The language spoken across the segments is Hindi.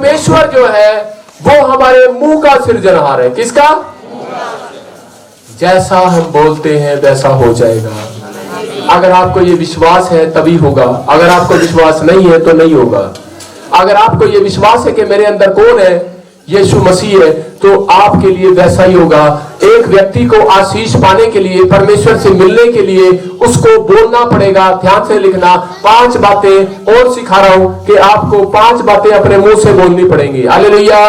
परमेश्वर जो है वो हमारे मुंह का सृजनहार है। किसका? जैसा हम बोलते हैं वैसा हो जाएगा। अगर आपको ये विश्वास है तभी होगा, अगर आपको विश्वास नहीं है तो नहीं होगा। अगर आपको ये विश्वास है कि मेरे अंदर कौन है, यीशु मसीह है, तो आपके लिए वैसा ही होगा। एक व्यक्ति को आशीष पाने के लिए, परमेश्वर से मिलने के लिए उसको बोलना पड़ेगा। ध्यान से लिखना, 5 बातें और सिखा रहा हूं कि आपको 5 बातें अपने मुंह से बोलनी पड़ेंगी। हालेलुया।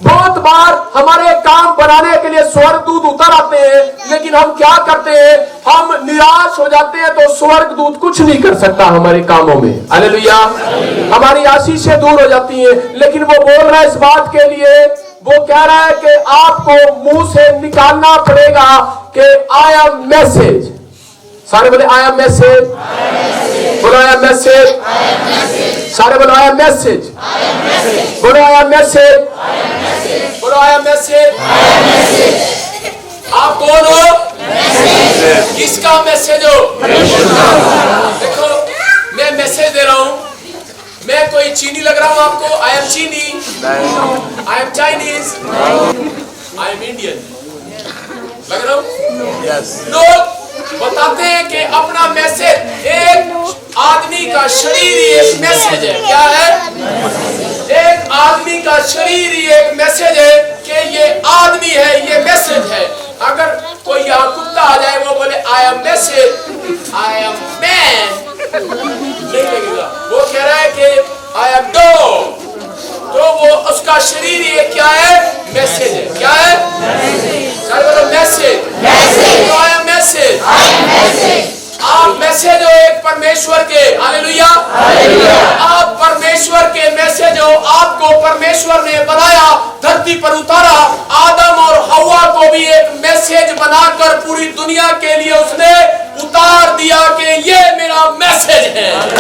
बहुत बार हमारे काम बनाने के लिए स्वर्गदूत उतर आते हैं, लेकिन हम क्या करते हैं? हम निराश हो जाते हैं, तो स्वर्गदूत कुछ नहीं कर सकता हमारे कामों में। हालेलुया। हमारी आशीषें दूर हो जाती हैं, लेकिन वो बोल रहा है इस बात के लिए, वो कह रहा है कि आपको मुंह से निकालना पड़ेगा कि आई एम मैसेज। सारे बोले आई एम मैसेज, बोलो आई एम मैसेज, सारे बोलो आई एम मैसेज, बोलो आई एम मैसेज, बोलो आई एम मैसेज। आप कौन हो? किसका मैसेज हो? देखो, मैं मैसेज दे रहा हूं, मैं कोई चीनी लग रहा हूं आपको? आई एम चीनी, I am Chinese, I am Indian लग रहा हूं? लोग बताते हैं कि अपना मैसेज, एक आदमी का शरीर ही एक मैसेज है। क्या है? एक आदमी का शरीर ही एक मैसेज है कि ये आदमी है, ये मैसेज है। अगर कोई यहाँ कुत्ता आ जाए, वो बोले I am message, I am man, नहीं लगेगा। वो कह रहा है कि आई एम डॉग, तो वो उसका शरीर ही क्या है? मैसेज है। क्या है? सारे बोलो मैसेज, आई एम मैसेज। आप मैसेज हो एक परमेश्वर के। हालेलुया। आप परमेश्वर के मैसेज हो। आपको परमेश्वर ने बनाया, धरती पर उतारा। आदम और हव्वा को भी एक मैसेज बनाकर पूरी दुनिया के लिए उसने उतार दिया कि ये मेरा मैसेज है। आदम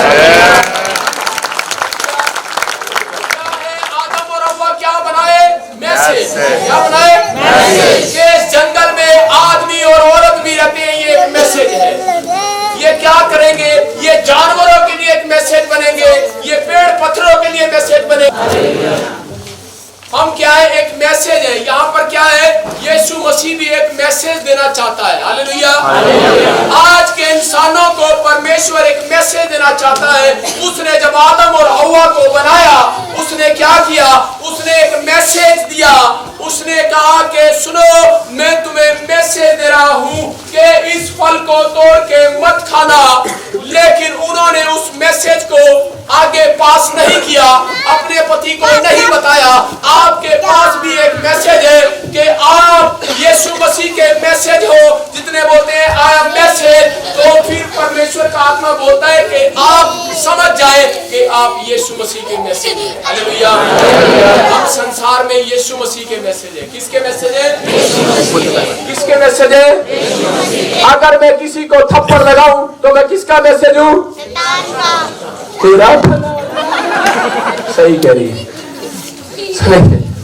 और हव्वा क्या बनाए? मैसेज। क्या बनाए? मैसेज। इस जंगल में आदमी और औरत भी रहते हैं, ये एक मैसेज है। ये क्या करेंगे? ये जानवरों के लिए एक मैसेज बनेंगे, ये पेड़ पत्थरों के लिए मैसेज बनेंगे। हम क्या है? एक मैसेज है। यहाँ पर क्या है? यीशु मसीह भी एक मैसेज देना चाहता है। हालेलुया। आज के इंसानों को परमेश्वर एक मैसेज देना चाहता है। उसने जब आदम और हव्वा को बनाया, उसने क्या किया? उसने एक मैसेज दिया। उसने कहा कि सुनो, मैं तुम्हें मैसेज दे रहा हूँ कि इस फल को तोड़ के मत खाना। लेकिन उन्होंने उस मैसेज को आगे पास नहीं किया, अपने पति को नहीं बताया। आपके पास भी एक मैसेज है कि आप यीशु मसीह के मैसेज हो। जितने बोलते हैं आई एम मैसेज, तो फिर परमेश्वर का आत्मा बोलता है कि आप समझ जाए कि आप यीशु मसीह के मैसेज हैं। हालेलुया। अब संसार में यीशु मसीह के मैसेज है। किसके मैसेज है? किसके मैसेज है? अगर मैं किसी को थप्पड़ लगाऊं तो मैं किसका मैसेज हूं? तेरा। सही कह रही है।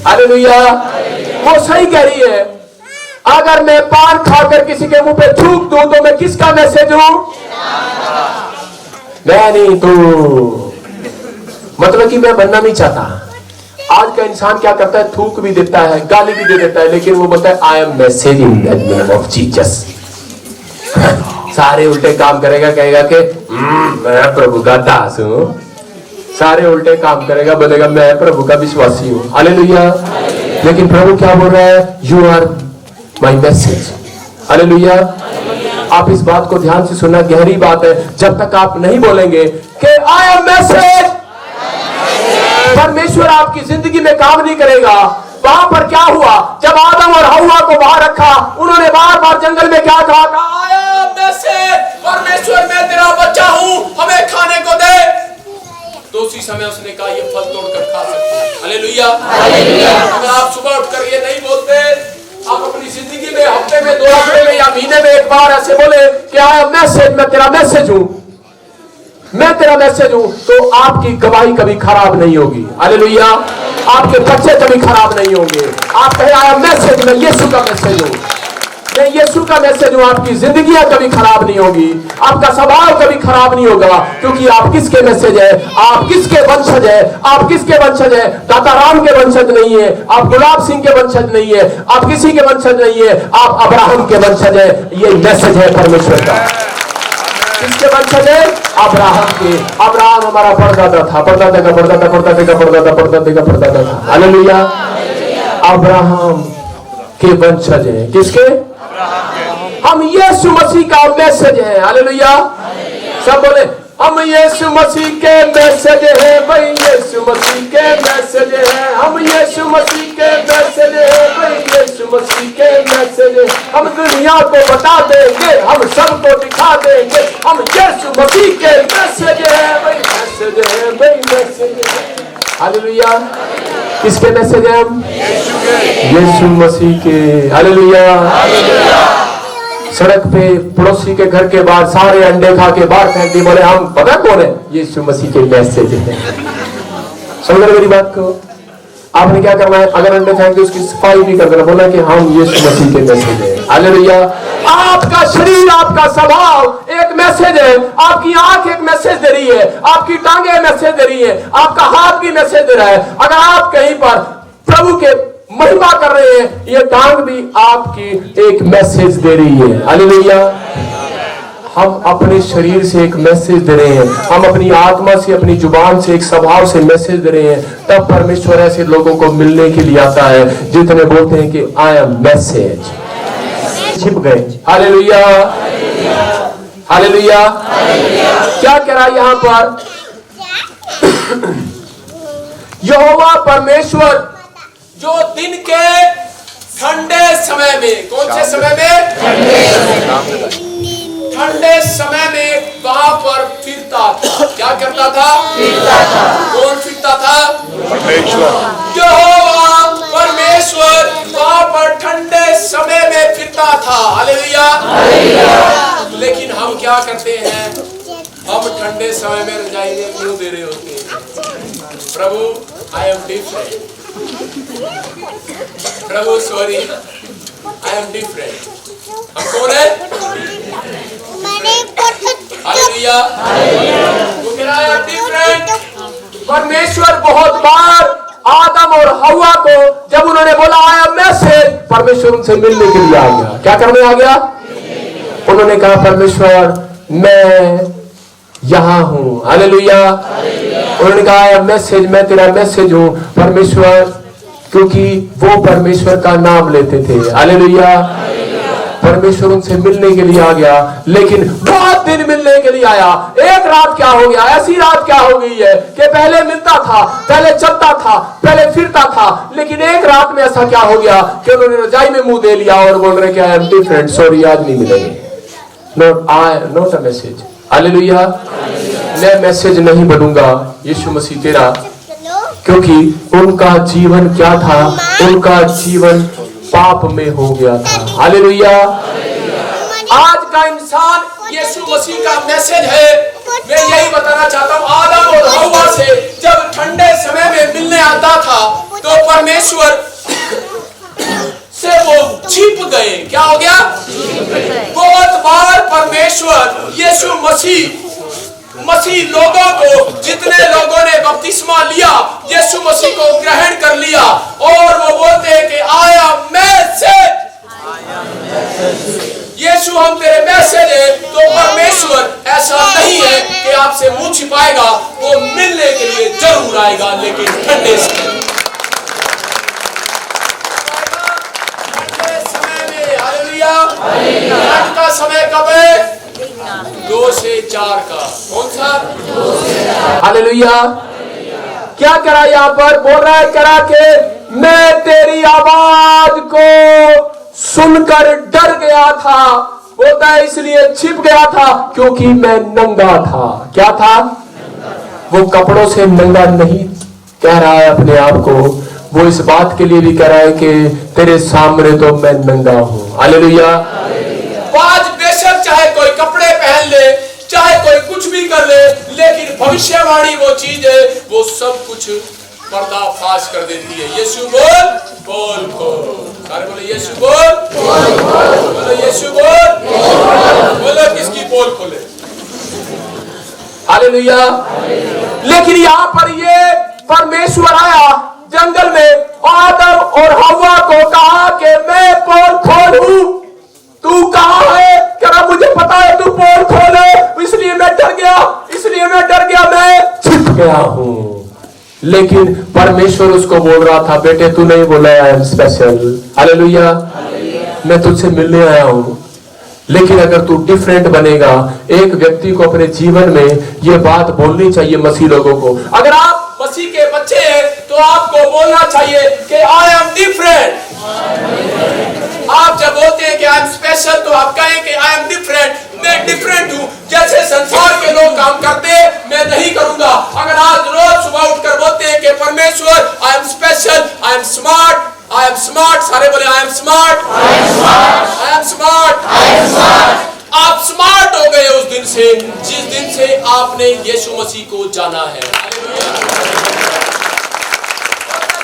हालेलुया। वो सही कह रही है। अगर मैं पान खाकर किसी के मुंह पे थूक दूं तो मैं किसका मैसेज हूं? मैं नहीं, तो मतलब कि मैं बनना नहीं चाहता। आज का इंसान क्या करता है? थूक भी देता है, गाली भी दे देता है, लेकिन वो बोलता है I am messaging the name of Jesus. सारे उल्टे काम करेगा, कहेगा कि मैं प्रभु का दास हूं। सारे उल्टे काम करेगा, बोलेगा मैं प्रभु का विश्वासी हूं। हालेलुया। लेकिन प्रभु क्या बोल रहा है? You are my message. Hallelujah. आप इस बात को ध्यान से सुनना, गहरी बात है। जब तक आप नहीं बोलेंगे कि आई एम मैसेज, परमेश्वर आपकी जिंदगी में काम नहीं करेगा। वहां पर क्या हुआ? जब आदम और हव्वा को बाहर रखा, उन्होंने बार बार जंगल में क्या कहा? आया मैसेज, परमेश्वर मैं तेरा बच्चा हूं, हमें खाने को दे। तो उसी समय उसने कहा ये फल तोड़कर खा सकते हैं। हालेलुया। अगर आप सुबह उठकर ये नहीं बोलते, आप अपनी जिंदगी में हफ्ते में, 2 हफ्ते में या महीने में एक बार ऐसे बोले कि आया मैसेज, मैं तेरा मैसेज हूं, मैं तेरा मैसेज हूं, तो आपकी गवाही कभी खराब नहीं होगी। हालेलुया। आपके बच्चे कभी खराब नहीं होंगे। आप कहे आया मैसेज, मैं यीशु का मैसेज हूं। मैं यीशु का मैसेज हूं, आपकी जिंदगियां कभी खराब नहीं होगी, आपका स्वभाव कभी खराब नहीं होगा, क्योंकि आप किसके मैसेज है, आप किसके वंशज है, आप किसके वंशज है? दाता राम के वंशज नहीं है, आप गुलाब सिंह के वंशज नहीं है, आप किसी के वंशज नहीं है, आप अब्राहम के वंशज है। ये मैसेज है परमेश्वर का। किसके वंशज है? अब्राहम के। अब्राहम हमारा परदादा था, परदादा का परदादा, परदादा का परदादा, परदादा का परदादा था। हालेलुया। अब्राहम के वंशज हैं। किसके? हम यीशु मसीह का मैसेज है। हालेलुया। सब बोले हम यीशु मसीह के मैसेज है, भाई यीशु मसीह के मैसेज है, हम यीशु मसीह के मैसेज है, भाई यीशु मसीह के मैसेज है। हम दुनिया को बता देंगे, हम सबको दिखा देंगे, हम यीशु मसीह के मैसेज है, भाई मैसेज है, भाई मैसेज है। हालेलुया। किसके मैसेज है हम? यीशु मसीह के। हालेलुया। सड़क पे पड़ोसी के घर के बाहर सारे अंडे खा के बाहर फेंक दिए, बोले हम पता कौन है? यीशु मसीह के मैसेज है। समझ रहे मेरी बात को? आपने क्या करना है? अगर अंडे फेंक दिए उसकी सफाई भी कर देना, बोला कि हम यीशु मसीह के मैसेज है। हालेलुया। आपका शरीर, आपका स्वभाव एक मैसेज है, आपकी आंख एक मैसेज दे रही है, आपकी टांगे मैसेज दे रही है, आपका हाथ भी मैसेज दे रहा है। अगर आप कहीं पर प्रभु के महिमा कर रहे हैं, ये टांग भी आपकी एक मैसेज दे रही है। हालेलुया। हम अपने शरीर से एक मैसेज दे रहे हैं, हम अपनी आत्मा से, अपनी जुबान से, एक स्वभाव से मैसेज दे रहे हैं। तब परमेश्वर ऐसे लोगों को मिलने के लिए आता है जितने बोलते हैं कि आई एम मैसेज। छिप गए। हालेलुया। हालेलुया। क्या कह रहा है यहां पर? यहोवा परमेश्वर जो दिन के ठंडे समय में, कौन से समय में? ठंडे समय में वहां पर फिरता था। क्या करता था? फिरता था। कौन फिरता था? परमेश्वर। यहोवा परमेश्वर वहां पर ठंडे समय में फिरता था। हालेलुया। लेकिन हम क्या करते हैं? हम ठंडे समय में रजाई में मुंह दे रहे होते हैं। प्रभु आई एम डिफरेंट, प्रभु सॉरी आई एम डिफरेंट। हम कौन है? हालेलुया। I am different. परमेश्वर बहुत बार आदम और हव्वा को जब उन्होंने बोला आई एम मैसेज, परमेश्वर उनसे मिलने के लिए आ गया। क्या करने आ गया? उन्होंने कहा परमेश्वर मैं यहां हूं। हालेलुया। उन्होंने कहा मैसेज, मैं तेरा मैसेज हूं परमेश्वर, क्योंकि वो परमेश्वर का नाम लेते थे। हालेलुया। परमेश्वर उनसे मिलने के लिए आ गया, लेकिन बहुत दिन मिलने के लिए आया। एक रात क्या हो गया? ऐसी रात क्या हो गई है कि पहले मिलता था, पहले चलता था, पहले फिरता था, लेकिन एक रात में ऐसा क्या हो गया कि उन्होंने रजाई में मुंह दे लिया और बोल रहे कि आई एम डिफरेंट, सॉरी आज नहीं मिलेंगे। Not a message. हालेलुया। मैं मैसेज नहीं बनूंगा यीशु मसीह तेरा, क्योंकि उनका जीवन क्या था? उनका जीवन पाप में हो गया था। हालेलुया। आज का इंसान यीशु मसीह का मैसेज है। मैं यही बताना चाहता हूँ, आदम और हव्वा से जब ठंडे समय में मिलने आता था तो परमेश्वर से वो छिप गए। क्या हो गया? बहुत बार परमेश्वर यीशु मसीह लोगों को, जितने लोगों ने बपतिस्मा लिया, यीशु मसीह को ग्रहण कर लिया और वो बोलते हैं कि आया मैसेज, यीशु हम तेरे मैसेज है, तो परमेश्वर ऐसा नहीं है कि आपसे मुंह छिपाएगा, वो मिलने के लिए जरूर आएगा, लेकिन ठंडे समय में। हालेलुया। ठंड का समय कब है? 2 से 4 का। कौन सा? 2 से 4। हालेलुया। क्या करा यहाँ पर? बोल रहा है करा के मैं तेरी आवाज को सुनकर डर गया था। बोलता है इसलिए छिप गया था क्योंकि मैं नंगा था। क्या था? वो कपड़ों से नंगा नहीं कह रहा है अपने आप को, वो इस बात के लिए भी कह रहा है कि तेरे सामने तो मैं नंगा हूं। हालेलुया। आज बेशक चाहे कोई कपड़े पहन ले, चाहे कोई कुछ भी कर ले, लेकिन भविष्यवाणी वो चीज है, वो सब कुछ पर्दाफाश कर देती है। यीशु बोल पोल खोल। सारे बोलो यीशु बोल, बोलो यीशु बोल, बोलो किसकी पोल खोले। हालेलुया। लेकिन यहाँ पर ये परमेश्वर आया जंगल में, आदम और हव्वा को कहा कि मैं पोल खोलूं, तू कहाँ है? क्या मुझे पता है तू पोल खोले, इसलिए मैं डर गया, मैं छिप गया हूं। लेकिन परमेश्वर उसको बोल रहा था, बेटे तू नहीं बोला आई एम स्पेशल। हालेलुया। मैं तुझसे मिलने आया हूं। लेकिन अगर तू डिफरेंट बनेगा, एक व्यक्ति को अपने जीवन में यह बात बोलनी चाहिए मसीह लोगों को। अगर आप मसीह के बच्चे हैं तो आपको बोलना चाहिए कि आई एम डिफरेंट। आप जब बोलते हैं कि आई एम स्पेशल तो आप कहें कि आई एम डिफरेंट, मैं डिफरेंट हूं। जैसे संसार के लोग काम करते हैं मैं नहीं करूंगा। अगर आज रोज सुबह उठकर बोलते हैं कि परमेश्वर आई am special, I am smart, I am smart, सारे बोले I am smart, I am smart, I am smart, I am smart. आप स्मार्ट हो गए उस दिन से जिस दिन से आपने यीशु मसीह को जाना है।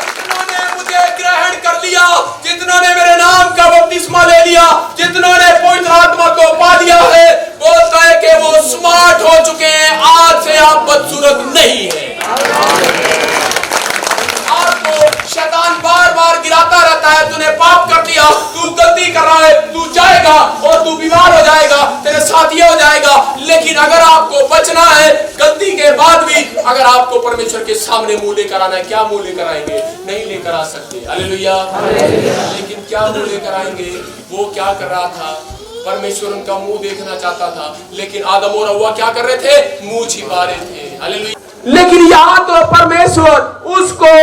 जितनों ने मुझे ग्रहण कर लिया, जितनों ने मेरे नाम का बपतिस्मा ले लिया, जितनों ने पवित्र आत्मा को पा लिया है, बोलता है कि वो स्मार्ट हो चुके हैं। आज से आप बदसूरत नहीं है। शैतान बार बार गिराता रहता है, तूने पाप कर दिया, तू गलती कर रहा है, तू जाएगा और तू बीमार हो जाएगा, तेरे साथ ये हो जाएगा। लेकिन अगर आपको बचना है गलती के बाद भी, अगर आपको परमेश्वर के सामने मुंह लेकर आना है, क्या मुंह लेकर आएंगे? नहीं लेकर आ सकते। हालेलुया। लेकिन क्या मुंह लेकर आएंगे? वो क्या कर रहा था? परमेश्वर उनका मुंह देखना चाहता था, लेकिन आदम और हव्वा क्या कर रहे थे? मुंह छिपा रहे थे। हालेलुया। लेकिन यहाँ तो परमेश्वर उसको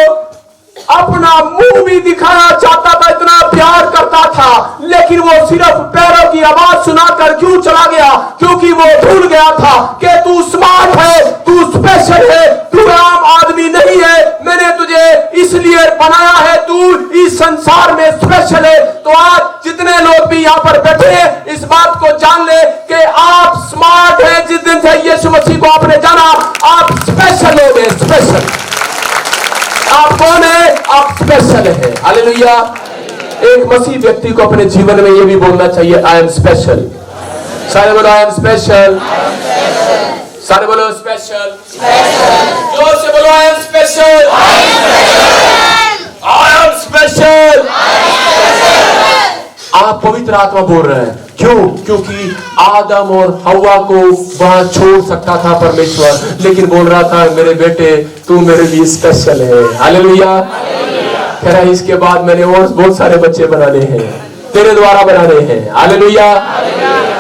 अपना मुंह भी दिखाना चाहता था, इतना प्यार करता था। लेकिन वो सिर्फ पैरों की आवाज सुनाकर क्यों चला गया? क्योंकि वो भूल गया था कि तू स्मार्ट है, तू स्पेशल है, तू आम आदमी नहीं है। मैंने तुझे इसलिए बनाया है, तू इस संसार में स्पेशल है। तो आज जितने लोग भी यहाँ पर बैठे हैं, इस बात को जान ले कि आप स्मार्ट हैं। जिस दिन से यीशु मसीह को आपने जाना, आप स्पेशल हो गए। स्पेशल आप कौन है? आप स्पेशल है। हालेलुया। एक मसीह व्यक्ति को अपने जीवन में ये भी बोलना चाहिए, आई एम स्पेशल। सारे बोलो आई एम स्पेशल, सारे बोलो स्पेशल, जोर से बोलो आई am special, I am special. आप पवित्र आत्मा बोल रहे हैं, क्यों? क्योंकि आदम और हव्वा को वहां छोड़ सकता था परमेश्वर, लेकिन बोल रहा था मेरे बेटे तू मेरे लिए स्पेशल है। हालेलुया। कह रहा है इसके बाद मैंने और बहुत सारे बच्चे बनाने हैं, तेरे द्वारा बनाने हैं। हालेलुया।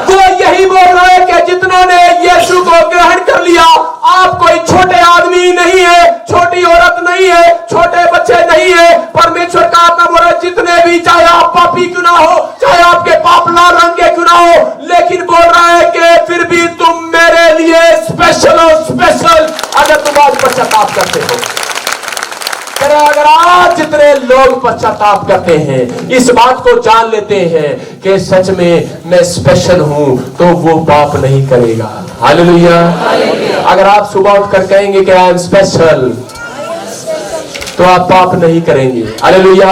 तो यही बोल रहा है कि जितनों ने यीशु को ग्रहण कर लिया, आप कोई छोटे आदमी नहीं है, छोटी औरत नहीं है, छोटे बच्चे नहीं है। परमेश्वर का आत्मा बोल रहा है जितने भी, चाहे आप पापी क्यों ना हो, चाहे आपके पाप लाल रंग के क्यों ना हो, लेकिन बोल रहा है कि फिर भी तुम मेरे लिए स्पेशल हो। स्पेशल अगर तुम आज पश्चाताप करते हो। अगर आज जितने लोग पश्चाताप करते हैं, इस बात को जान लेते हैं कि सच में मैं स्पेशल हूं, तो वो पाप नहीं करेगा। हालेलुया। अगर आप सुबह उठकर कहेंगे कि आई एम स्पेशल, तो आप पाप नहीं करेंगे। हालेलुया।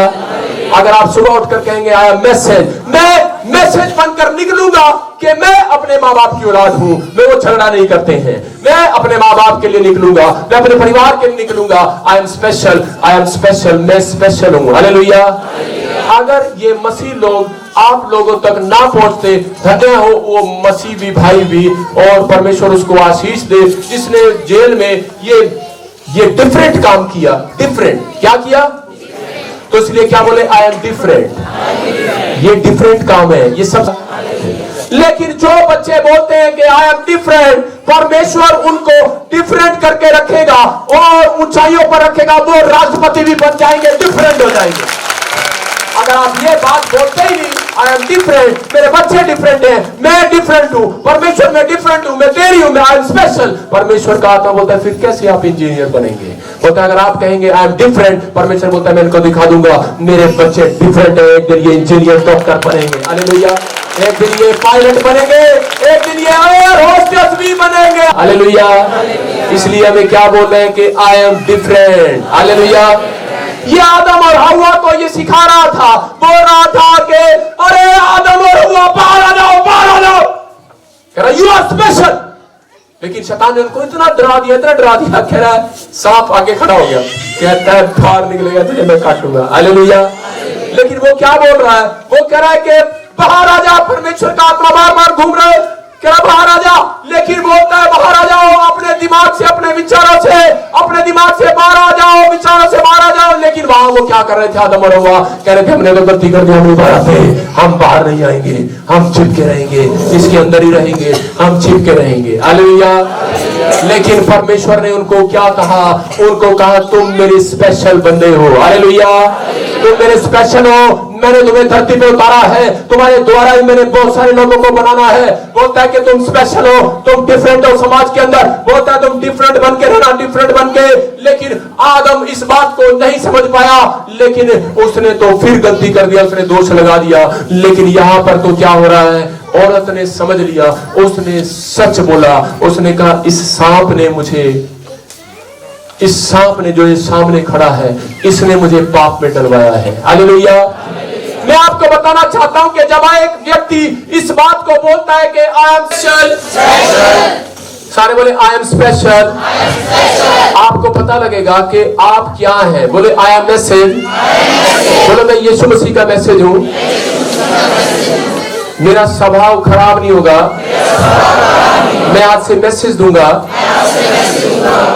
अगर आप सुबह उठकर कहेंगे आई एम मैसेज, मैं मैसेज बनकर निकलूंगा कि मैं अपने माँ बाप की औलाद हूं, मैं वो झगड़ा नहीं करते हैं, मैं अपने माँ बाप के लिए निकलूंगा, मैं अपने परिवार के लिए निकलूंगा। I am special, I am special, मैं स्पेशल हूं। हालेलुया। अगर ये मसीह लोग आप लोगों तक ना पहुंचते, धन्य हो वो मसीह भी, भाई भी, और परमेश्वर उसको आशीष दे जिसने जेल में ये डिफरेंट काम किया। डिफरेंट क्या किया? तो इसलिए क्या बोले? आई एम डिफरेंट। ये डिफरेंट काम है ये सब। लेकिन जो बच्चे बोलते हैं कि आई एम डिफरेंट, परमेश्वर उनको डिफरेंट करके रखेगा और ऊंचाइयों पर रखेगा, वो राष्ट्रपति भी बन जाएंगे, डिफरेंट हो जाएंगे। अगर आप ये बात बोलते ही नहीं, आई एम डिफरेंट, मेरे बच्चे डिफरेंट हैं, मैं डिफरेंट हूं, परमेश्वर मैं डिफरेंट हूं, मैं तेरी हूं, मैं आई एम स्पेशल। परमेश्वर का आत्मा बोलता है फिर कैसे आप इंजीनियर बनेंगे? बोलता है अगर आप कहेंगे आई एम डिफरेंट, परमेश्वर बोलता है मैं इनको दिखा दूंगा मेरे बच्चे डिफरेंट है, एक दिन ये इंजीनियर डॉक्टर बनेंगे। हालेलुया। एक दिन ये पायलट बनेंगे, एक दिन ये एयर होस्टेस भी बनेंगे। हालेलुया। इसलिए हमें क्या बोल रहे हैं कि आई एम डिफरेंट। हालेलुया। ये आदम और हव्वा को ये सिखा रहा था, बोल रहा था कि अरे आदम और हव्वा बाहर आ जाओ, बाहर आ जाओ, कह रहा यू आर स्पेशल। लेकिन शैतान ने उनको इतना डरा दिया, इतना डरा दिया, कह रहा है सांप आगे खड़ा हो गया, कहता है बाहर निकलेगा तुझे मैं काटूंगा। हालेलुया। लेकिन वो क्या बोल रहा है, वो कह रहा है कि बाहर आ जा, परमेश्वर का आत्मा बार बार घूम रहा है, कह रहा बाहर आ जा। लेकिन बोलता है बाहर आ जाओ, अपने दिमाग से, अपने विचारों से, अपने दिमाग से बाहर आ जाओ, विचारों से बाहर आ जाओ। लेकिन वहां वो क्या कर रहे थे, आदम और हव्वा कह रहे थे हमने तो गलती कर दी, हम नहीं बाहर आते, हम बाहर नहीं आएंगे, हम चिपके रहेंगे, इसके अंदर ही रहेंगे, हम चिपके रहेंगे। हालेलुया। लेकिन परमेश्वर ने उनको क्या कहा, उनको कहा तुम मेरे स्पेशल बंदे हो। हालेलुया। तुम मेरे स्पेशल हो, मैंने तुम्हें धरती पे उतारा है, तुम्हारे द्वारा ही मैंने बहुत सारे लोगों को बनाना है। बोलता है कि तुम स्पेशल हो, तुम डिफरेंट हो समाज के अंदर। बोलता है तुम डिफरेंट बन के रहना, डिफरेंट बन के। लेकिन आदम इस बात को नहीं समझ पाया, लेकिन उसने तो फिर गलती कर दिया, उसने दोष लगा दिया। लेकिन यहां पर तो क्या हो रहा है, औरत ने समझ लिया, उसने सच बोला, उसने कहा इस सांप ने मुझे, इस सांप ने जो ये सामने खड़ा है, इसने मुझे पाप में डलवाया है। हालेलुया। मैं आपको बताना चाहता हूं कि जब एक व्यक्ति इस बात को बोलता है कि आई एम स्पेशल, सारे बोले आई एम स्पेशल, आपको पता लगेगा कि आप क्या हैं। बोले आई एम मैसेज, बोले मैं यीशु मसीह का मैसेज हूं, मेरा स्वभाव खराब नहीं होगा, मैं आज से मैसेज दूंगा,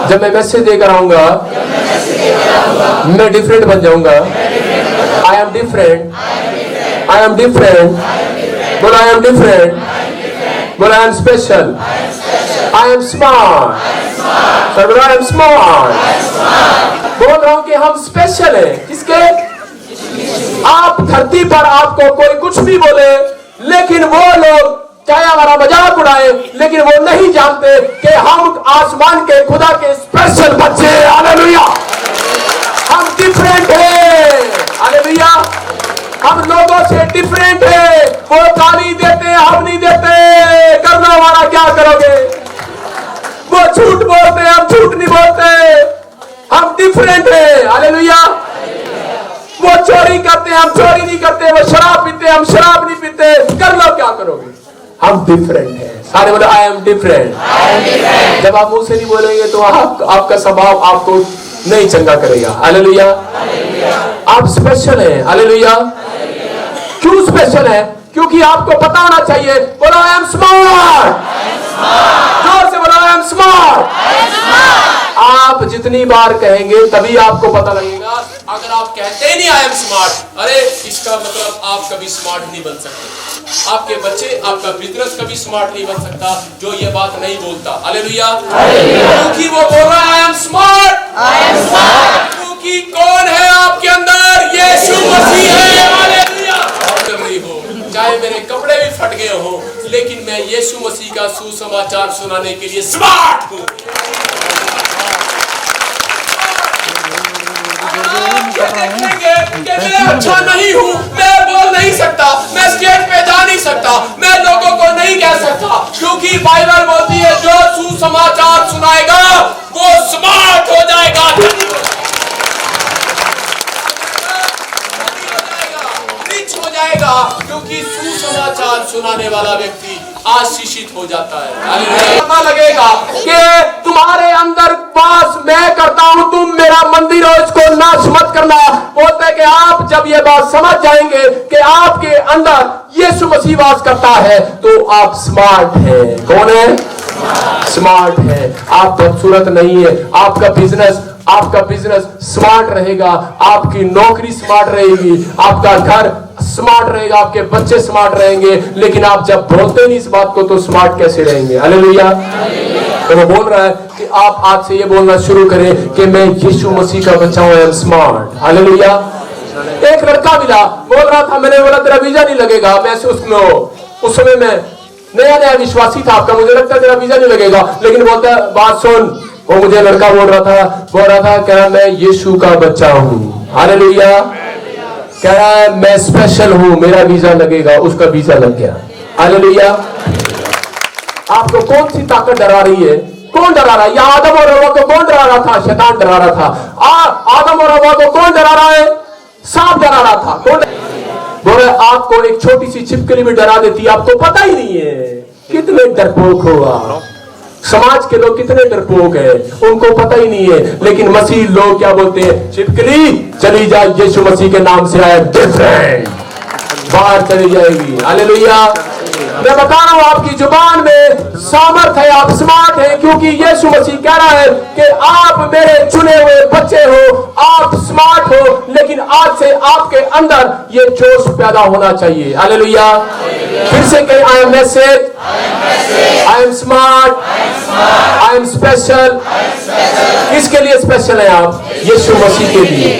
जब मैं मैसेज देकर आऊंगा मैं डिफरेंट बन जाऊंगा। आई am different, I am different, बोला आई एम डिफरेंट, बोला आई am special, I am smart, sir बोला आई एम स्मार्ट। बोल रहा हूं कि हम स्पेशल हैं। किसके? आप धरती पर आपको कोई कुछ भी बोले, लेकिन वो लोग चाहे हमारा मजाक उड़ाए, लेकिन वो नहीं जानते कि हम आसमान के खुदा के स्पेशल बच्चे हैं। हालेलुया। हम डिफरेंट हैं। हालेलुया। हम लोगों से डिफरेंट है। वो गाली देते हैं, हम नहीं देते, करना हमारा क्या करोगे। वो झूठ बोलते हैं, हम झूठ नहीं बोलते, हम डिफरेंट है। हालेलुया। वो चोरी करते हैं, हम चोरी नहीं करते, वो शराब पीते हैं, हम शराब नहीं पीते, कर लो क्या करोगे। हम डिफरेंट हैं। सारे बोले आई एम डिफरेंट। जब आप मुंह से नहीं बोलेंगे तो आपका स्वभाव आपको नहीं चंगा करेगा। हालेलुया। आप स्पेशल हैं। हालेलुया। क्यों स्पेशल है? क्योंकि आपको पता होना चाहिए। बोलो आई एम स्मार्ट, जोर से बोलो आई एम स्मार्ट। आप जितनी बार कहेंगे तभी आपको पता लगेगा। अगर आप कहते ही नहीं आई एम स्मार्ट, अरे इसका मतलब आप कभी स्मार्ट नहीं बन सकते। आपके बच्चे, आपका बिजनेस कभी स्मार्ट नहीं बन सकता जो ये बात नहीं बोलता। हालेलुया। क्योंकि वो बोल रहा है I am smart, I am smart. क्योंकि कौन है आपके अंदर? यीशु मसीह है। हालेलुया। चाहे मेरे कपड़े भी फट गए हो, लेकिन मैं यीशु मसीह का सुसमाचार सुनाने के लिए स्मार्ट हूं। देखेंगे कि मैं अच्छा नहीं हूं, मैं बोल नहीं सकता, मैं स्टेज पे जा नहीं सकता, मैं लोगों को नहीं कह सकता, क्योंकि बाइबल बोलती है जो सुसमाचार सुनाएगा वो स्मार्ट हो जाएगा, रिच हो जाएगा, क्योंकि सुसमाचार सुनाने वाला व्यक्ति आशीषित हो जाता है। पता लगेगा कि तुम्हारे अंदर वास मैं करता हूं, तुम मेरा मंदिर हो, इसको नाश मत करना। बोलते हैं कि आप जब ये बात समझ जाएंगे कि आपके अंदर यीशु मसीह वास करता है तो आप स्मार्ट है। कौन है? स्मार्ट है। आप बदसूरत नहीं है। आपका बिजनेस स्मार्ट रहेगा, आपकी नौकरी स्मार्ट रहेगी, आपका घर स्मार्ट रहेगा, आपके बच्चे स्मार्ट रहेंगे। लेकिन आप जब बोलते नहीं इस बात को तो स्मार्ट कैसे रहेंगे? हालेलुया। तो वो बोल रहा है कि आप आज से ये बोलना शुरू करें कि मैं यीशु मसीह का बच्चा हूं, आई एम स्मार्ट। हालेलुया। एक लड़का मिला, बोल रहा था, मैंने बोला तेरा वीजा नहीं लगेगा। मैं उस समय में नया विश्वासी था आपका, मुझे लगता है तेरा वीजा नहीं लगेगा। लेकिन बोलता बात सुन, वो मुझे लड़का बोल रहा था क्या मैं यीशु का बच्चा हूं। हालेलुया। कह रहा है मैं स्पेशल हूं, मेरा वीजा लगेगा। उसका वीजा लग गया। हालेलुया। आपको कौन सी ताकत डरा रही है? कौन डरा रहा है? या आदम और हव्वा को कौन डरा रहा था? शैतान डरा रहा था। आदम और हव्वा को कौन डरा रहा है? सांप डरा रहा था। कौन बोले? आपको एक छोटी सी छिपकली भी डरा देती, आपको पता ही नहीं है। कितने डरपोक हो आप। समाज के लोग कितने डरपोक हैं, उनको पता ही नहीं है। लेकिन मसीह लोग क्या बोलते हैं? छिपकली चली जा, यीशु मसीह के नाम से आया, डिफरेंट, बाहर चली जाएगी। हालेलुया। मैं बता रहा हूं, आपकी जुबान में सामर्थ है, आप स्मार्ट हैं, क्योंकि यीशु मसीह कह रहा है कि आप मेरे चुने हुए बच्चे हो, आप स्मार्ट हो। लेकिन आज से आपके अंदर ये जोश पैदा होना चाहिए। हालेलुया। फिर से कहें, I am message, I am smart, I am special. किसके लिए स्पेशल है आप? यीशु मसीह के लिए।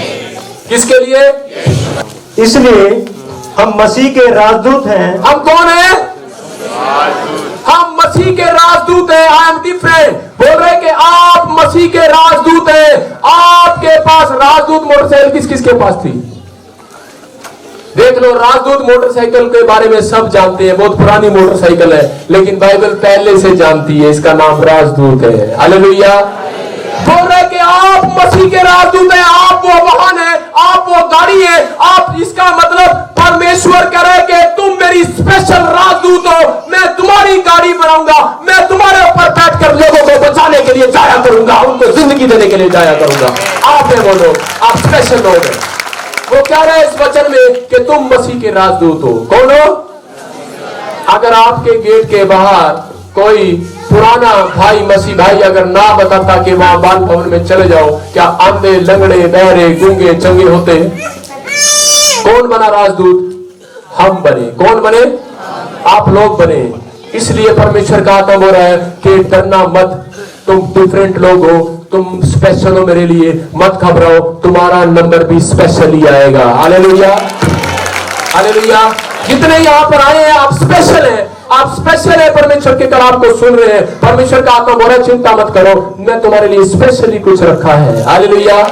किसके लिए? इसलिए हम मसीह के राजदूत हैं। हम कौन हैं? हम मसीह के राजदूत हैं। आई एम डिफरेंट। बोल रहे कि आप मसीह के राजदूत हैं। आपके पास राजदूत मोटरसाइकिल किस किस के पास थी? देख लो, राजदूत मोटरसाइकिल के बारे में सब जानते हैं, बहुत पुरानी मोटरसाइकिल है, लेकिन बाइबल पहले से जानती है, इसका नाम राजदूत है। हालेलुया। बोल रहे कि आप मसीह के राजदूत हैं, आप वो वाहन है, आप वो गाड़ी है। आप, इसका मतलब परमेश्वर कह रहे कि तुम मेरी स्पेशल राजदूत हो, मैं तुम्हारी गाड़ी बनाऊंगा, मैं तुम्हारे ऊपर बैठकर लोगों को बचाने के लिए जाया करूंगा, उनको जिंदगी देने के लिए जाया करूंगा। आप है वो लोग, आप स्पेशल लोग हैं। वो कह रहे हैं इस वचन में कि तुम मसीह के राजदूत हो। कौन हो? अगर आपके गेट के बाहर कोई पुराना भाई, मसीह भाई अगर ना बताता कि वहां बाल भवन में चले जाओ, क्या अंधे, लंगड़े, बहरे, गूंगे, चंगे होते? कौन बना राजदूत? हम बने। कौन बने? आप लोग बने। इसलिए परमेश्वर का आत्मा बोल रहा है कि डरना मत, तुम डिफरेंट लोग हो, तुम स्पेशल हो मेरे लिए, मत घबराओ, तुम्हारा नंबर भी स्पेशल ही आएगा। हालेलुया। हालेलुया। जितने यहाँ पर आए हैं आप स्पेशल हैं, आप स्पेशल है। परमेश्वर के कलाम को सुन रहे हैं, परमेश्वर का आत्मा बोल रहा है चिंता मत करो, मैं तुम्हारे लिए स्पेशली कुछ रखा है। हालेलुया।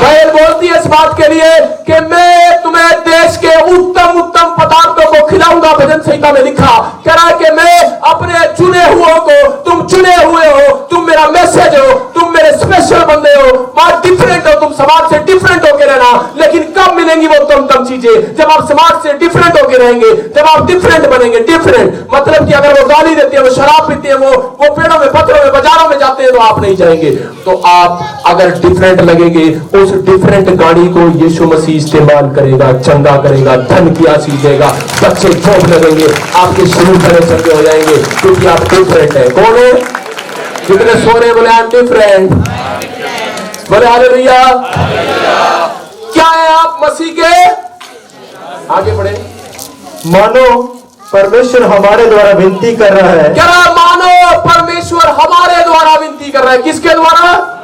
बाइबल बोलती है इस बात के लिए कि मैं तुम्हें देश के उत्तम उत्तम पदार्थों को खिलाऊंगा। भजन संहिता में लिखा, कह रहा है कि मैं अपने चुने हुओं को, तुम चुने हुए हो, तुम मेरा मैसेज हो, तुम मेरे स्पेशल बंदे हो, बात डिफरेंट हो, तुम समाज से डिफरेंट होकर रहना। लेकिन कब मिलेंगी वो तम चीजें? जब आप समाज से डिफरेंट होकर रहेंगे, जब आप डिफरेंट बनेंगे। डिफरेंट मतलब कि अगर वो गाली देते हैं, वो शराब पीते हैं, वो पेड़ों में, पत्थरों में, बाजारों में जाते हैं, तो आप नहीं जाएंगे। तो आप अगर डिफरेंट लगेंगे, उस डिफरेंट गाड़ी को यीशु मसीह इस्तेमाल करेगा, चंगा करेगा, धन की आशीष देगा, बच्चे जोक लगेंगे, आपके शरीर बड़े चंगे हो जाएंगे, क्योंकि आप डिफरेंट है। कौन है? जितने सो रहे बोले आई एम डिफरेंट, बोले हालेलुया। क्या है आप? मसीह के। आगे बढ़े। मानो परमेश्वर हमारे द्वारा विनती कर रहा है। क्या? मानो परमेश्वर हमारे द्वारा विनती कर रहा है। किसके द्वारा?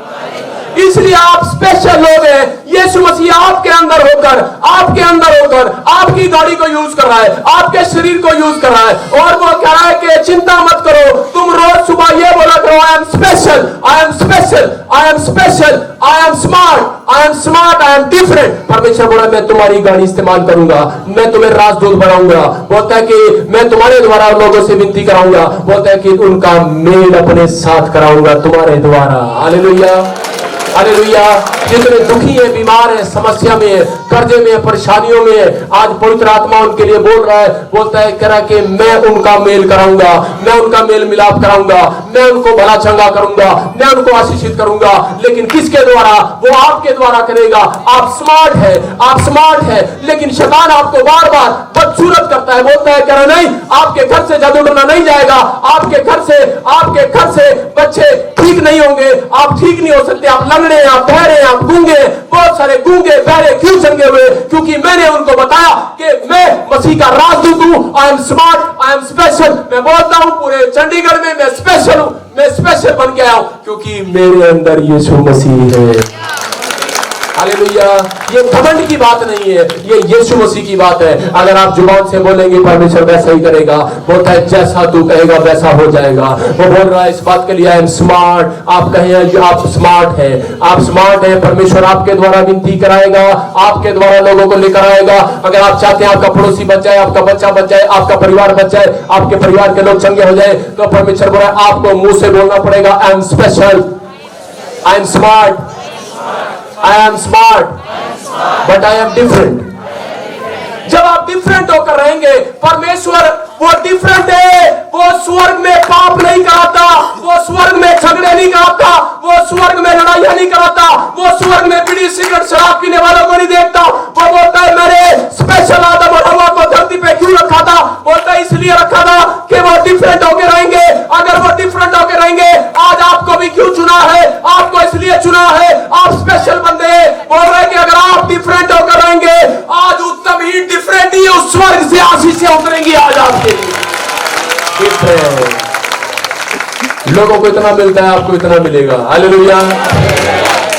इसलिए आप स्पेशल लोग हैं। यीशु मसीह आपके अंदर होकर, आपके अंदर होकर आपकी गाड़ी को यूज कर रहा है, आपके शरीर को यूज कर रहा है। और वो कह रहा है कि चिंता मत करो, तुम रोज सुबह ये बोला करो, आई am special, I am special, I am special, I am smart, I am smart, I am different. परमेश्वर बोला मैं तुम्हारी गाड़ी इस्तेमाल करूंगा, मैं तुम्हें राजदूत बनाऊंगा। बोलता है कि मैं तुम्हारे द्वारा लोगों से विनती कराऊंगा, बोलता है कि उनका मेल अपने साथ कराऊंगा तुम्हारे द्वारा। हालेलुया। हालेलुया। जितने दुखी है, बीमार है, समस्या में है, कर्जे में है, परेशानियों में है, आज पवित्र आत्मा उनके लिए बोल रहा है, बोलता है कह रहा कि मैं उनका मेल कराऊंगा, मैं उनका मेल मिलाप कराऊंगा, मैं उनको भला चंगा करूंगा, मैं उनको आशीषित करूंगा। लेकिन किसके द्वारा? वो आपके द्वारा करेगा। आप स्मार्ट है, आप स्मार्ट है, लेकिन शैतान आपको बार बार बदसूरत करता है। बोलता है कह रहा नहीं, आपके घर से जादू टोना नहीं जाएगा, आपके घर से बच्चे ठीक नहीं होंगे, आप ठीक नहीं हो सकते, आप लंगड़े हैं, आप बहरे हैं, आप गूंगे। बहुत सारे गूंगे बहरे क्यों चंगे हुए? क्योंकि मैंने उनको बताया कि मैं मसीह का राजदूत हूं। I am smart, I am special. मैं बोलता हूं पूरे चंडीगढ़ में मैं स्पेशल हूं, मैं स्पेशल बन के आया हूं, क्योंकि मेरे अंदर यीशु मसीह है। हालेलुया। ये घमंड की बात नहीं है, ये यीशु मसीह की बात है। अगर आप जुबान से बोलेंगे परमेश्वर वैसा ही करेगा। बोलता है जैसा तू कहेगा वैसा हो जाएगा। वो बोल रहा है इस बात के लिए आई एम स्मार्ट। आप कहें आप स्मार्ट है, आप स्मार्ट है। परमेश्वर आपके द्वारा विनती कराएगा, आपके द्वारा लोगों को लेकर आएगा। अगर आप चाहते हैं आपका पड़ोसी बच जाए, आपका बच्चा बच जाए, आपका परिवार बच जाए, आपके परिवार के लोग चंगे हो जाए, तो परमेश्वर बोला आपको मुंह से बोलना पड़ेगा आई am special, I am smart, I am smart, but I am different. जब आप डिफरेंट होकर रहेंगे, परमेश्वर वो डिफरेंट है। वो स्वर्ग में पाप नहीं कराता, वो स्वर्ग में झगड़े नहीं कराता, वो स्वर्ग में लड़ाइयां नहीं कराता, वो स्वर्ग में बीड़ी सिगरेट शराब पीने वालों को नहीं देखता। वो बोलता है मैंने स्पेशल आदम और हवा को धरती पे क्यों रखा था? बोलता है इसलिए रखा था कि वो डिफरेंट होकर रहेंगे। अगर वो डिफरेंट होकर रहेंगे, आज आपको भी क्यों चुना है? आपको इसलिए चुना है, आप स्पेशल बंदे हैं। बोल रहे हैं कि अगर आप डिफरेंट होकर रहेंगे, आज उत्तम ही डिफरेंट ही उस स्वर्ग से आशीषें उतरेंगी आज आपके लिए। लोगों को इतना मिलता है, आपको इतना मिलेगा। हालेलुया।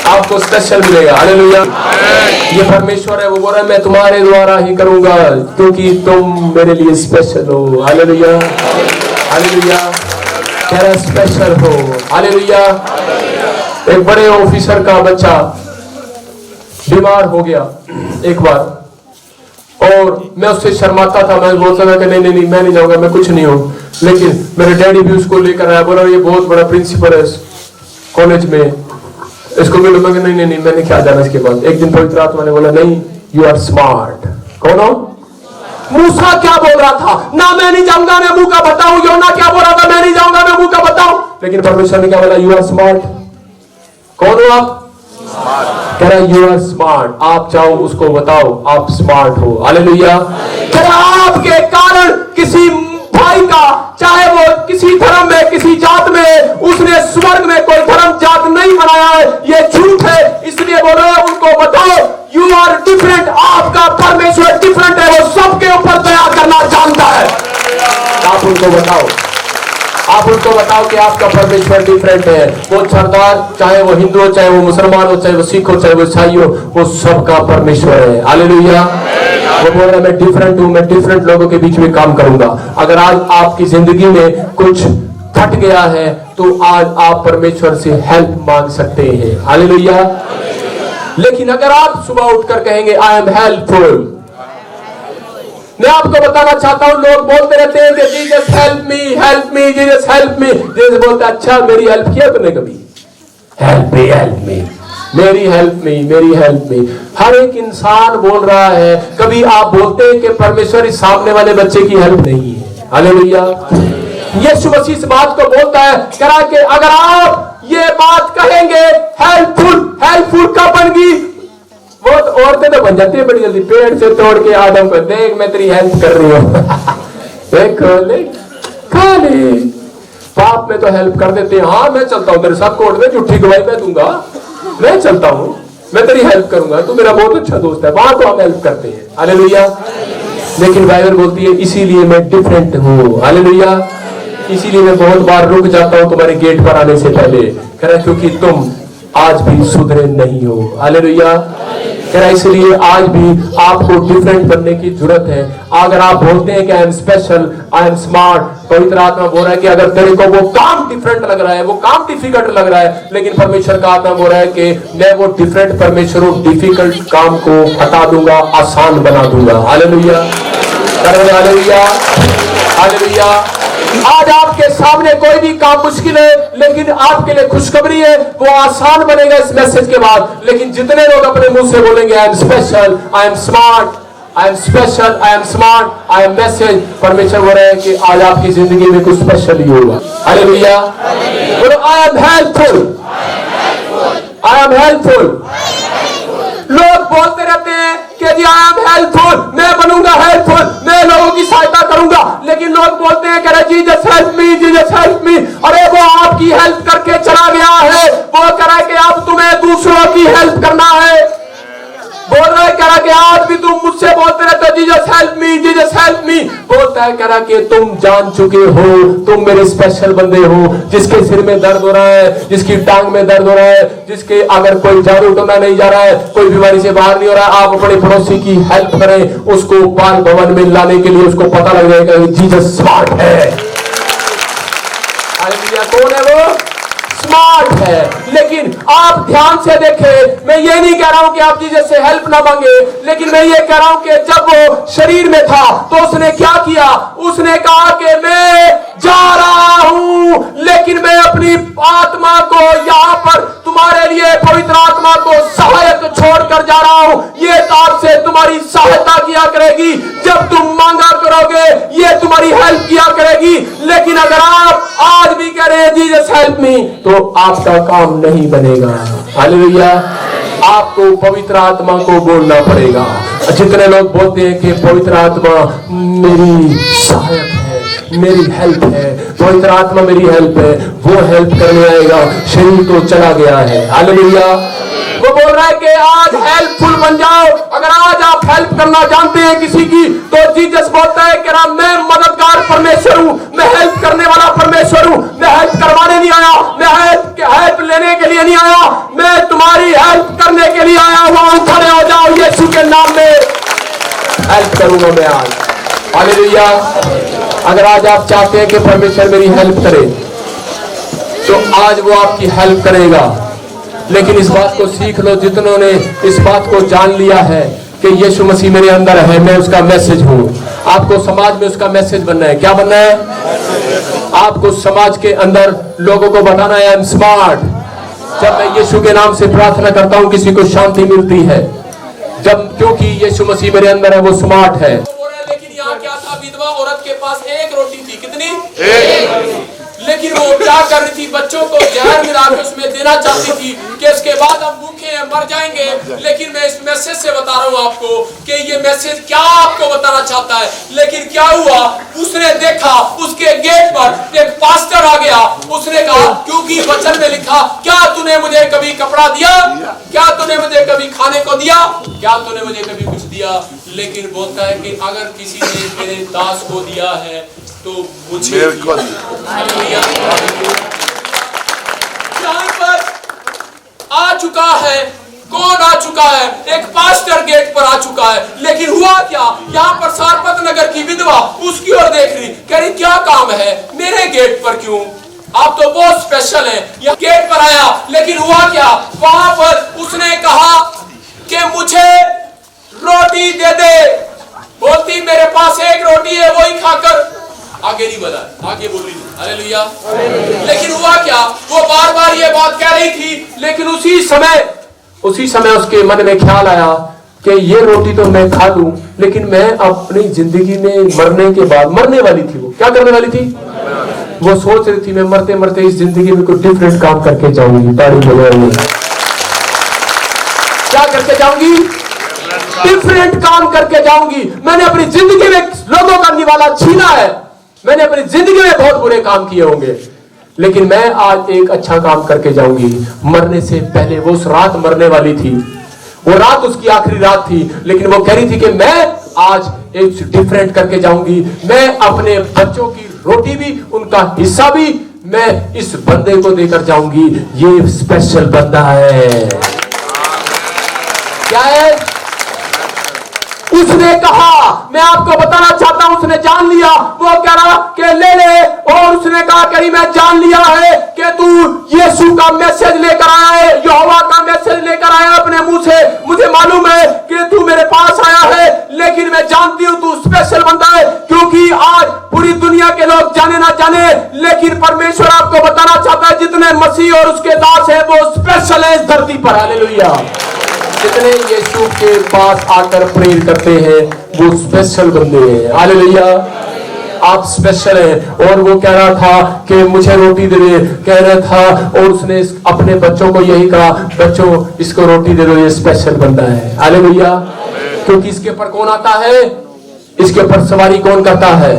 आपको स्पेशल मिलेगा। हालेलुया। ये परमेश्वर है, वो बोल रहा है मैं तुम्हारे द्वारा ही करूंगा क्योंकि तुम मेरे लिए स्पेशल हो। हालेलुया। हालेलुया। कह रहा स्पेशल हो। हालेलुया। एक बड़े ऑफिसर का बच्चा बीमार हो गया एक बार, और मैं उससे शर्माता था। मैं बोलता था कि नहीं नहीं नहीं मैं नहीं जाऊंगा, मैं कुछ नहीं हूं। लेकिन मेरे डैडी भी उसको लेकर आया, बोला ये बहुत बड़ा प्रिंसिपल है कॉलेज में, इसको मिलो। मैं नहीं नहीं नहीं मैंने क्या जाना इसके बाद। एक दिन पवित्र आत्मा ने बोला नहीं यू आर स्मार्ट। कौन हो? मूसा क्या बोल रहा था? ना मैं नहीं जाऊंगा, मैं मुंह का बताऊं। योना क्या बोल रहा था? मैं नहीं जाऊंगा, मैं मुंह का बताऊं। लेकिन परमेश्वर ने क्या बोला? You are smart. कौन हो आप? कह रहा यू आर स्मार्ट। आप चाहो उसको बताओ आप स्मार्ट हो। हालेलुया। कह रहा आपके कारण किसी भाई का, चाहे वो किसी धर्म में किसी जात में, उसने स्वर्ग में कोई धर्म जात नहीं बनाया है, ये झूठ है। इसलिए बोल रहे हैं उनको बताओ यू आर डिफरेंट। आपका परमेश्वर डिफरेंट है, वो सबके ऊपर दया करना जानता है। आप उनको बताओ, आप उनको बताओ कि आपका परमेश्वर डिफरेंट है। वो सरदार, चाहे वो हिंदू हो, चाहे वो मुसलमान हो, चाहे वो सिख हो, चाहे वो ईसाई हो, वो सबका परमेश्वर है। हालेलुया। वो बोल रहा है मैं डिफरेंट हूं, मैं डिफरेंट लोगों के बीच में काम करूंगा। अगर आज आपकी जिंदगी में कुछ घट गया है तो आज आप परमेश्वर से हेल्प मांग सकते हैं। हालेलुया। लेकिन अगर आप सुबह उठकर कहेंगे आई एम हेल्पफुल, मैं आपको बताना चाहता हूं, लोग बोलते रहते हैं कि Jesus help me, help me, Jesus help me. Jesus बोलता है अच्छा मेरी हेल्प किया तुमने कभी? हेल्प मी, हेल्प मी, मेरी हेल्प मी, मेरी हेल्प मी। हर एक इंसान बोल रहा है। कभी आप बोलते हैं कि परमेश्वर इस सामने वाले बच्चे की हेल्प नहीं है। हालेलुया। यीशु मसीह इस बात को बोलता है, कह रहा है कि अगर आप ये बात कहेंगे हेल्पफुल, हेल्पफुल कब बनेगी? वो औरतें तो बन जाती है बड़ी जल्दी, पेड़ से तोड़ के आदम को देख मैं तेरी हेल्प कर रही हूँ देखो ले खा ले। पाप में तो हेल्प कर देते हैं। हाँ मैं चलता हूँ तेरे साथ कोर्ट में, झूठी गवाही मैं दूंगा, मैं चलता हूँ, मैं तेरी हेल्प करूंगा, तू मेरा बहुत अच्छा दोस्त है। वहां तो हम हेल्प करते हैं। हालेलुया। लेकिन बाइबल बोलती है इसीलिए मैं डिफरेंट हूँ। हालेलुया। इसीलिए मैं बहुत बार रुक जाता हूँ तुम्हारे गेट पर आने से पहले। कह रहा क्योंकि तुम आज भी सुधरे नहीं हो। हालेलुया। कह रहा इसलिए आज भी आपको डिफरेंट बनने की जरूरत है। अगर आप बोलते हैं कि आई am special, I am smart, पवित्र आत्मा बोल रहा है कि अगर तेरे को वो काम डिफरेंट लग रहा है, वो काम डिफिकल्ट लग रहा है, लेकिन परमेश्वर का आत्मा बोल रहा है कि मैं वो डिफरेंट परमेश्वर हूं, डिफिकल्ट काम को हटा दूंगा, आसान बना दूंगा। हालेलुया। हालेलुया। हालेलुया। आज आपके सामने कोई भी काम मुश्किल है, लेकिन आपके लिए खुशखबरी है वो आसान बनेगा इस मैसेज के बाद। लेकिन जितने लोग अपने मुंह से बोलेंगे आई am special, I am smart, I am special, I am smart, I am message, परमेश्वर बोल रहे हैं कि आज आपकी जिंदगी में कुछ स्पेशल ही होगा। हालेलुया। बोलो I am helpful, I am helpful. लोग बोलते रहते हैं कि जी आई एम हेल्पफुल, मैं बनूंगा हेल्पफुल, मैं लोगों की सहायता करूंगा। लेकिन लोग बोलते हैं कि Jesus help me, Jesus help me. अरे वो आपकी हेल्प करके चला गया है, वो कह रहा है कि अब तुम्हें दूसरों की हेल्प करना है। बोल रहा है, कह रहा है कि आज भी तुम मुझसे बोलते रहते हो Jesus help me, Jesus help me. बोलता है, कह रहा कि तुम जान चुके हो, तुम मेरे स्पेशल बंदे हो, जिसके सिर में दर्द हो रहा है, जिसकी टांग में दर्द हो रहा है, जिसके अगर कोई झाड़ू टोना नहीं जा रहा है, कोई बीमारी से बाहर नहीं हो रहा है, आप अपने पड़ोसी की हेल्प करें, उसको बाल भवन में लाने के लिए उसको पता लग जाएगा जीसस स्मार्ट है। हालेलुया। कौन है वो? स्मार्ट है। लेकिन आप ध्यान से देखें, मैं ये नहीं कह रहा हूं कि आप जीसस से हेल्प ना मांगे, लेकिन मैं ये कह रहा हूं कि जब वो शरीर में था तो उसने क्या किया? उसने कहा कि मैं जा रहा हूं, लेकिन मैं अपनी आत्मा को यहां पर तुम्हारे लिए, पवित्र आत्मा को सहायक छोड़कर जा रहा हूं। ये तार से तुम्हारी सहायता किया करेगी, जब तुम मांगा करोगे ये तुम्हारी हेल्प किया करेगी। लेकिन अगर आप आज भी कह रहे हैं जीसस हेल्प मी, तो आपका काम नहीं बनेगा। हालेलुया। आपको पवित्र आत्मा को बोलना पड़ेगा। जितने लोग बोलते हैं कि पवित्र आत्मा मेरी सहायक है, मेरी हेल्प है, पवित्र आत्मा मेरी हेल्प है, वो हेल्प करने आएगा, शरीर तो चला गया है। हालेलुया। वो बोल रहा है कि आज हेल्पफुल बन जाओ। अगर आज आप हेल्प करना जानते हैं किसी की, तो जीसस बोलता है कि मैं मददगार परमेश्वर हूं, मैं हेल्प करने वाला परमेश्वर हूं। मैं हेल्प करवाने नहीं आया, मैं हेल्प लेने के लिए नहीं आया, मैं तुम्हारी हेल्प करने के लिए आया हुआ। खड़े हो जाओ, यीशु के नाम में हेल्प करूंगा मैं आज। हालेलुया। अगर आज आप चाहते हैं कि परमेश्वर मेरी हेल्प करे, तो आज वो आपकी हेल्प करेगा। लेकिन इस बात को सीख लो, जितनों ने इस बात को जान लिया है कि यीशु मसीह मेरे अंदर है, मैं उसका मैसेज हूं। आपको समाज में उसका मैसेज बनना है। क्या बनना है? आपको समाज के अंदर लोगों को बताना है आई एम स्मार्ट। जब मैं यीशु के नाम से प्रार्थना करता हूं, किसी को शांति मिलती है, जब क्योंकि यीशु मसीह मेरे अंदर है, वो स्मार्ट है। लेकिन यहाँ क्या था? विधवा औरत के पास एक रोटी थी। कितनी? एक। लेकिन वो क्या कर रही थी? बच्चों को जहर मिला के उसमें देना चाहती थी कि इसके बाद हम भूखे हैं, मर जाएंगे। लेकिन मैं इस मैसेज से बता रहा हूँ आपको कि ये मैसेज क्या आपको बताना चाहता है। लेकिन क्या हुआ? उसने देखा उसके गेट पर एक पास्टर आ गया। उसने कहा, क्योंकि वचन में लिखा, क्या तूने मुझे कभी कपड़ा दिया? क्या तूने मुझे कभी खाने को दिया? क्या तूने मुझे कभी कुछ दिया? लेकिन बोलता है कि अगर किसी ने मेरे दास को दिया है तो मुझे यहाँ पर आ चुका है। कौन आ चुका है? एक पास्टर गेट पर आ चुका है। लेकिन हुआ क्या? यहाँ पर सारपत नगर की विधवा उसकी ओर देख रही, कह रही क्या काम है मेरे गेट पर? क्यों? आप तो बहुत स्पेशल हैं। यह गेट पर आया, लेकिन हुआ क्या? वहां पर उसने कहा कि मुझे रोटी दे दे। बोलती मेरे पास एक रोटी है, वही खाकर आगे नहीं बढ़ा, आगे बोल रही थी। हालेलुया। लेकिन हुआ क्या? वो बार बार ये बात कह रही थी, लेकिन उसी समय उसके मन में ख्याल आया कि ये रोटी तो मैं खा लूं, लेकिन मैं अपनी जिंदगी में मरने के बाद, मरने वाली थी, वो क्या करने वाली थी? वो सोच रही थी मैं मरते मरते इस जिंदगी में कुछ डिफरेंट काम करके जाऊंगी। ताड़ी बजाएंगे। क्या करके जाऊंगी? डिफरेंट काम करके जाऊंगी। मैंने अपनी जिंदगी में लोगों का निवाला छीना है, मैंने अपनी जिंदगी में बहुत बुरे काम किए होंगे, लेकिन मैं आज एक अच्छा काम करके जाऊंगी। मरने से पहले, वो उस रात मरने वाली थी, वो रात उसकी आखिरी रात थी, लेकिन वो कह रही थी कि मैं आज एक डिफरेंट करके जाऊंगी। मैं अपने बच्चों की रोटी भी, उनका हिस्सा भी मैं इस बंदे को देकर जाऊंगी। ये स्पेशल बंदा है। क्या है? उसने कहा, मैं आपको बताना चाहता हूं, उसने जान लिया। वो कह रहा कि ले ले, और उसने कहा करी मैं जान लिया है कि तू यीशु का मैसेज लेकर आया है, यहोवा का मैसेज लेकर आया अपने मुंह से। मुझे मालूम है कि तू मेरे पास आया है, लेकिन मैं जानती हूं तू स्पेशल बंदा है, क्योंकि आज पूरी दुनिया के लोग जाने ना जाने, लेकिन परमेश्वर आपको बताना चाहता है जितने मसीह और उसके दास है वो स्पेशल है इस धरती पर। हालेलुया। जितने यीशु के पास आकर प्रेयर करते हैं वो स्पेशल बंदे हैं। हालेलुया। आप स्पेशल हैं। और वो कह रहा था कि मुझे रोटी दे दे, कह रहा था, और उसने अपने बच्चों को यही कहा, बच्चों इसको रोटी दे दो, ये स्पेशल बंदा है। हालेलुया। क्योंकि इसके ऊपर कौन आता है? इसके ऊपर सवारी कौन करता है?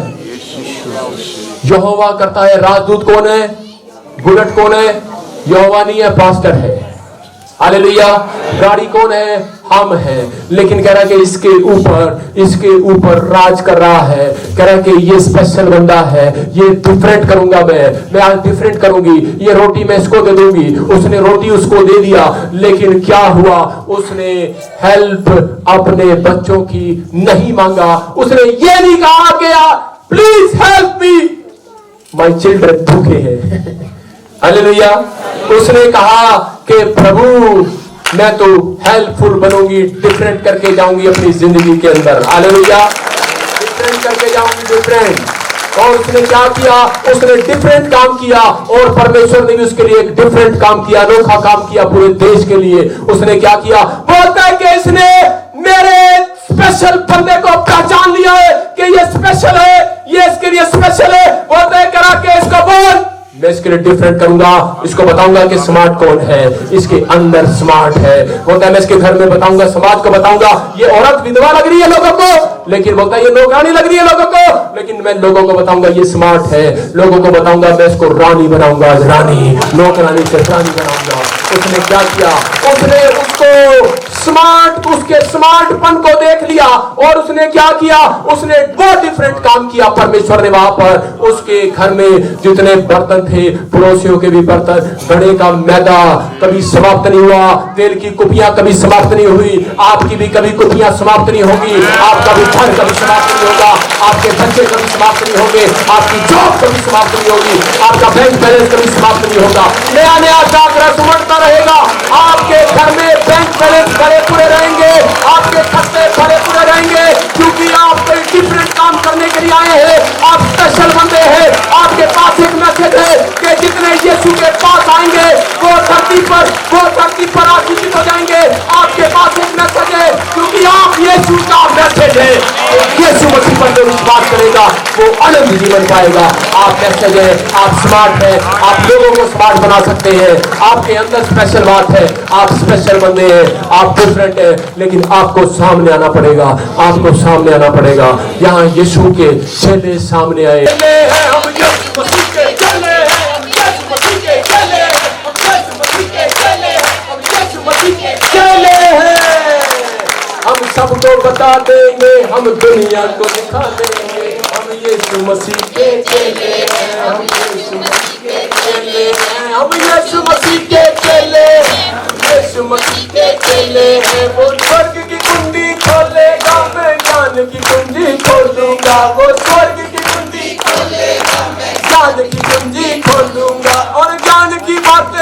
यहोवा करता है। राजदूत कौन है? बुलेट कौन है? यहोवा नहीं है, पास्टर है। हालेलुया। गाड़ी कौन है? हम हैं। लेकिन कह रहा कि इसके ऊपर राज कर रहा है। कह रहा कि ये स्पेशल बंदा है, ये डिफरेंट करूंगा मैं आज डिफरेंट करूंगी। ये रोटी मैं इसको दे दूंगी। उसने रोटी उसको दे दिया, लेकिन क्या हुआ? उसने हेल्प अपने बच्चों की नहीं मांगा। उसने ये नहीं कहा कि please help me, my children भूखे हैं। हालेलुया। उसने कहा कि प्रभु मैं तो हेल्पफुल बनूंगी, डिफरेंट करके जाऊंगी अपनी जिंदगी के अंदर। हालेलुया। डिफरेंट करके जाऊंगी, डिफरेंट। और उसने क्या किया? उसने डिफरेंट काम किया और परमेश्वर ने भी उसके लिए एक डिफरेंट काम किया, अनोखा काम किया पूरे देश के लिए। उसने क्या किया? बोलता है कि इसने मेरे स्पेशल बंदे को पहचान लिया है कि ये स्पेशल है, ये इसके लिए स्पेशल है। बोलता है करा के इसको बोल, मैं इसके लिए डिफरेंट करूंगा। इसको बताऊंगा कि स्मार्ट कौन है, इसके अंदर स्मार्ट है। बोलता है मैं इसके घर में बताऊंगा, समाज को बताऊंगा। ये औरत विधवा लग रही है लोगों को, लेकिन बोलता है ये नौकरानी लग रही है लोगों को, लेकिन मैं लोगों को बताऊंगा ये स्मार्ट है। लोगों को बताऊंगा मैं इसको रानी बनाऊंगा, रानी, नौकरानी से रानी बनाऊंगा। उसने क्या किया? उसने उसको उसके स्मार्टपन को देख लिया और उसने क्या किया? उसने बहुत डिफरेंट काम किया। परमेश्वर ने वहां पर उसके घर में जितने बर्तन थे, पड़ोसियों के भी बर्तन, घड़े का मैदा कभी समाप्त नहीं हुआ, तेल की कुपियां कभी समाप्त नहीं हुई। आपकी भी कभी कुपियां समाप्त नहीं होगी, आपका भी घर कभी समाप्त नहीं होगा, आपके बच्चे कभी समाप्त नहीं होंगे, आपकी जॉब कभी समाप्त नहीं होगी, आपका बैंक बैलेंस कभी समाप्त नहीं होगा। नया नया जागरण सुमड़ता रहेगा। आपके घर में बैंक बैलेंस भरे पूरे रहेंगे, आपके खाते भरे पूरे रहेंगे, क्योंकि आप कोई डिफरेंट काम करने के लिए आए हैं। आप स्पेशल बंदे हैं। आपके पास एक मैसेज है कि जितने यीशु के पास आएंगे वो धरती पर आशीषित हो जाएंगे। आपके पास एक मैसेज है, क्योंकि आप यीशु का मैसेज है। यीशु मसीह पर जो विश्वास करेगा वो अनंत जीवन पाएगा। आप मैसेज है, आप स्मार्ट है, आप लोगों को स्मार्ट बना सकते हैं। आपके अंदर स्पेशल बात है, आप स्पेशल बंदे हैं, आप डिफरेंट है, लेकिन आपको सामने आना पड़ेगा, आपको सामने आना पड़ेगा। यहाँ यीशु के चेले सामने आए। हम यीशु मसीह के चेले हैं, हम यीशु मसीह के चेले हैं, हम यीशु मसीह के चेले हैं, हम यीशु मसीह के चेले हैं। हम सबको बता देंगे, हम दुनिया को दिखा देंगे, हम यीशु मसीह के चेले हैं, हम यीशु मसीह के चेले हैं, हम यीशु मसीह के चेले हैं, यीशु मसीह के चेले हैं। वो स्वर्ग की कुंडी खोलेगा, मैं ज्ञान की कुंजी खोलूंगा। वो स्वर्ग की कुंडी खोलेगा, मैं ज्ञान की कुंजी खोलूंगा और ज्ञान की बातें